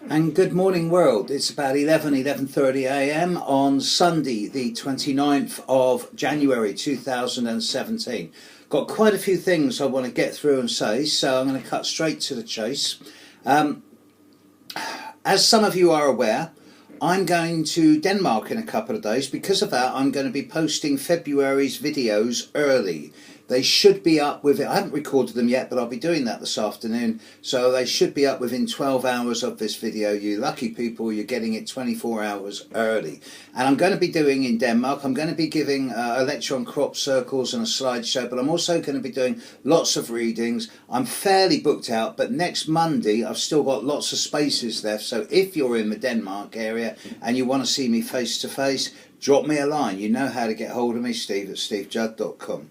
And good morning world. It's about 11:30 a.m. on Sunday the 29th of January 2017. Got quite a few things I want to get through and say, so I'm going to cut straight to the chase. As some of you are aware, I'm going to Denmark in a couple of days. Because of that, I'm going to be posting February's videos early. They should be up with it. I haven't recorded them yet, but I'll be doing that this afternoon. So they should be up within 12 hours of this video. You lucky people, you're getting it 24 hours early. And I'm going to be doing in Denmark, I'm going to be giving a lecture on crop circles and a slideshow, but I'm also going to be doing lots of readings. I'm fairly booked out, but next Monday I've still got lots of spaces left. So if you're in the Denmark area and you want to see me face to face, drop me a line. You know how to get hold of me, steve@stevejudd.com.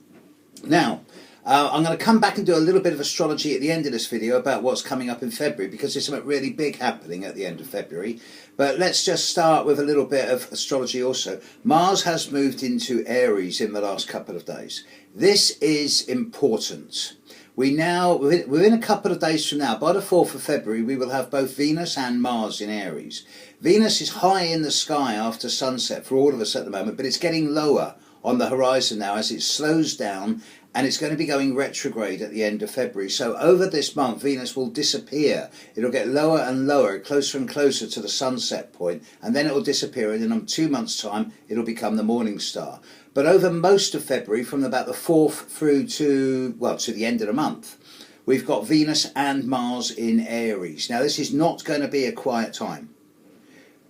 Now, I'm going to come back and do a little bit of astrology at the end of this video about what's coming up in February, because there's something really big happening at the end of February. But let's just start with a little bit of astrology also. Mars has moved into Aries in the last couple of days. This is important. Within a couple of days from now, by the 4th of February, we will have both Venus and Mars in Aries. Venus is high in the sky after sunset for all of us at the moment, but it's getting lower on the horizon now as it slows down, and it's going to be going retrograde at the end of February. So over this month, Venus will disappear. It'll get lower and lower, closer and closer to the sunset point, and then it will disappear, and in 2 months' time, it'll become the morning star. But over most of February, from about the 4th through to the end of the month, we've got Venus and Mars in Aries. Now, this is not going to be a quiet time.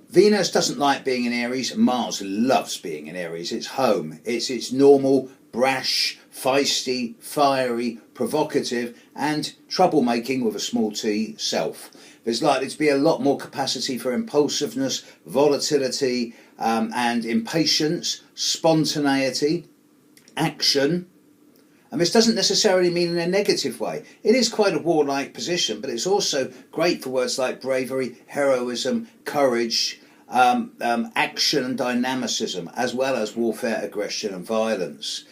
Venus doesn't like being in Aries. Mars loves being in Aries. It's home. It's its normal, brash, feisty, fiery, provocative and troublemaking with a small t self. There's likely to be a lot more capacity for impulsiveness, volatility and impatience, spontaneity, action. And this doesn't necessarily mean in a negative way. It is quite a warlike position, but it's also great for words like bravery, heroism, courage, action and dynamicism, as well as warfare, aggression and violence.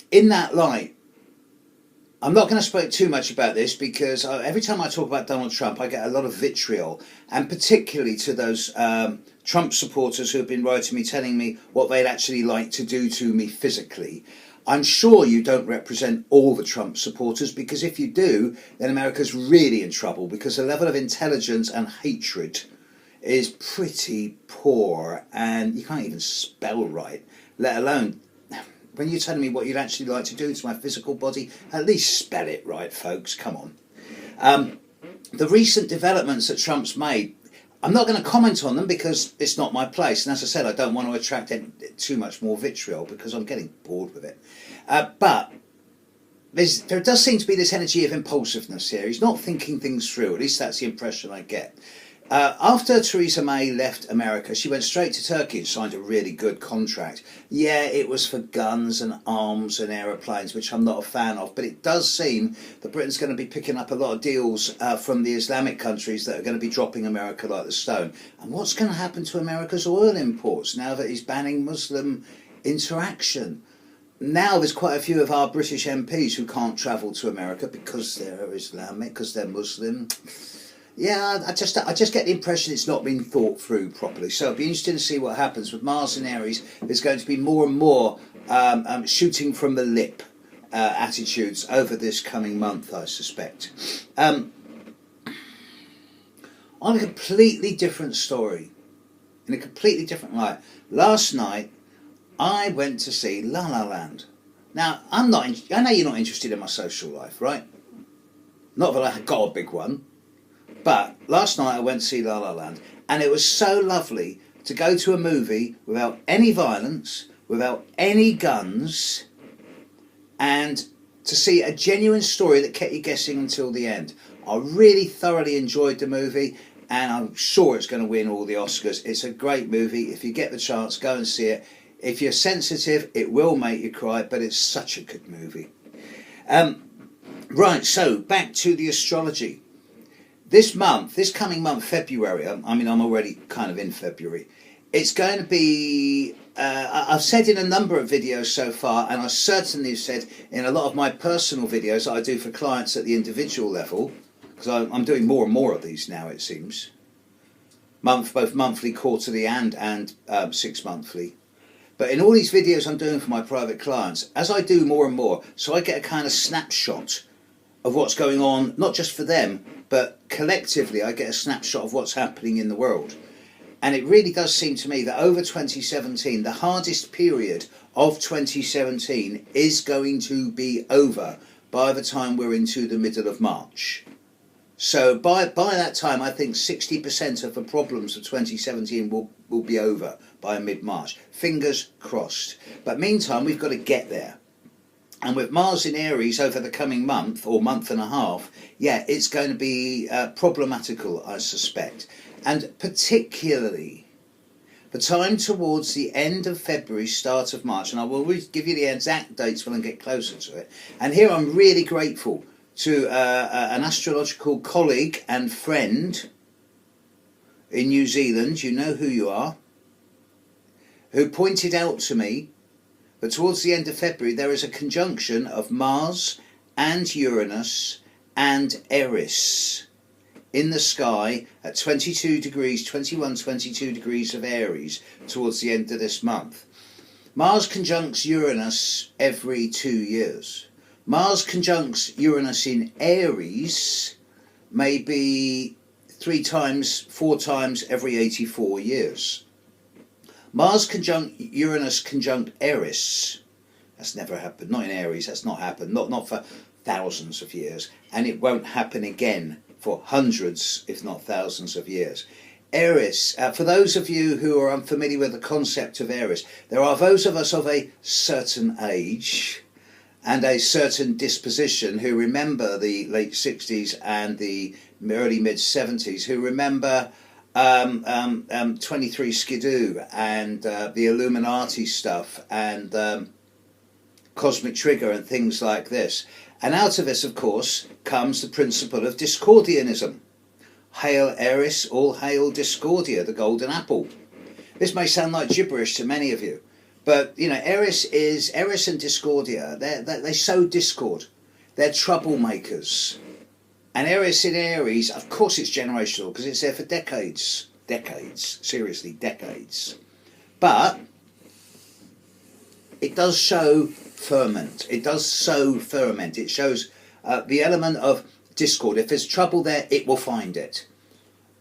In that light, I'm not going to speak too much about this because every time I talk about Donald Trump, I get a lot of vitriol, and particularly to those Trump supporters who have been writing me, telling me what they'd actually like to do to me physically. I'm sure you don't represent all the Trump supporters, because if you do, then America's really in trouble, because the level of intelligence and hatred is pretty poor, and you can't even spell right, let alone when you're telling me what you'd actually like to do to my physical body. At least spell it right, folks, come on. The recent developments that Trump's made, I'm not going to comment on them because it's not my place, and as I said, I don't want to attract too much more vitriol because I'm getting bored with it. But there does seem to be this energy of impulsiveness here. He's not thinking things through, at least that's the impression I get. After Theresa May left America, she went straight to Turkey and signed a really good contract. Yeah, it was for guns and arms and aeroplanes, which I'm not a fan of, but it does seem that Britain's going to be picking up a lot of deals from the Islamic countries that are going to be dropping America like the stone. And what's going to happen to America's oil imports now that he's banning Muslim interaction? Now there's quite a few of our British MPs who can't travel to America because they're Islamic, because they're Muslim. Yeah, I just get the impression it's not been thought through properly. So it'll be interesting to see what happens with Mars and Aries. There's going to be more and more shooting from the lip attitudes over this coming month, I suspect. On a completely different story, in a completely different light, last night I went to see La La Land. Now, I know you're not interested in my social life, right? Not that I got a big one. But last night I went to see La La Land, and it was so lovely to go to a movie without any violence, without any guns, and to see a genuine story that kept you guessing until the end. I really thoroughly enjoyed the movie, and I'm sure it's going to win all the Oscars. It's a great movie. If you get the chance, go and see it. If you're sensitive, it will make you cry, but it's such a good movie. Right, so back to the astrology. This coming month, February, I'm already kind of in February, it's going to be, I've said in a number of videos so far, and I certainly have said in a lot of my personal videos that I do for clients at the individual level, because I'm doing more and more of these now, it seems. Both monthly, quarterly, and 6 monthly. But in all these videos I'm doing for my private clients, as I do more and more, so I get a kind of snapshot of what's going on, not just for them, but collectively I get a snapshot of what's happening in the world. And it really does seem to me that over 2017, the hardest period of 2017 is going to be over by the time we're into the middle of March. So by that time, I think 60% of the problems of 2017 will be over by mid-March. Fingers crossed. But meantime, we've got to get there. And with Mars in Aries over the coming month or month and a half, yeah, it's going to be problematical, I suspect. And particularly the time towards the end of February, start of March, and I will give you the exact dates when I get closer to it. And here I'm really grateful to an astrological colleague and friend in New Zealand, you know who you are, who pointed out to me that towards the end of February there is a conjunction of Mars and Uranus and Eris in the sky at 22 degrees, 22 degrees of Aries towards the end of this month. Mars conjuncts Uranus every 2 years. Mars conjuncts Uranus in Aries maybe 3 times, 4 times every 84 years. Mars conjunct Uranus conjunct Eris. That's never happened. Not in Aries. That's not happened. Not for thousands of years. And it won't happen again for hundreds, if not thousands of years. Eris, for those of you who are unfamiliar with the concept of Eris, there are those of us of a certain age and a certain disposition who remember the late 60s and the early mid-70s, who remember 23 Skidoo and the Illuminati stuff and Cosmic Trigger and things like this. And out of this, of course, comes the principle of Discordianism. Hail Eris, all hail Discordia, the golden apple. This may sound like gibberish to many of you, but you know, Eris and Discordia. They sow discord. They're troublemakers. And Eris in Aries, of course, it's generational because it's there for decades. Seriously, decades. But it does show ferment. It does sow ferment. It shows the element of discord. If there's trouble there, it will find it.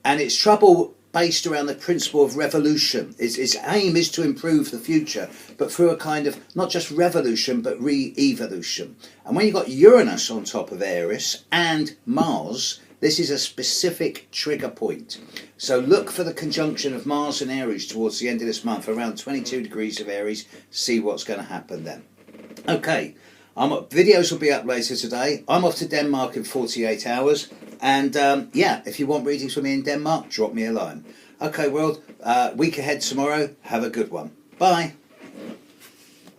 And it's trouble based around the principle of revolution. Its aim is to improve the future, but through a kind of not just revolution, but re-evolution. And when you've got Uranus on top of Aries and Mars, this is a specific trigger point. So look for the conjunction of Mars and Aries towards the end of this month, around 22 degrees of Aries. See what's going to happen then. Okay, videos will be up later today. I'm off to Denmark in 48 hours. And yeah, if you want readings from me in Denmark, drop me a line. Okay, world, week ahead tomorrow. Have a good one. Bye.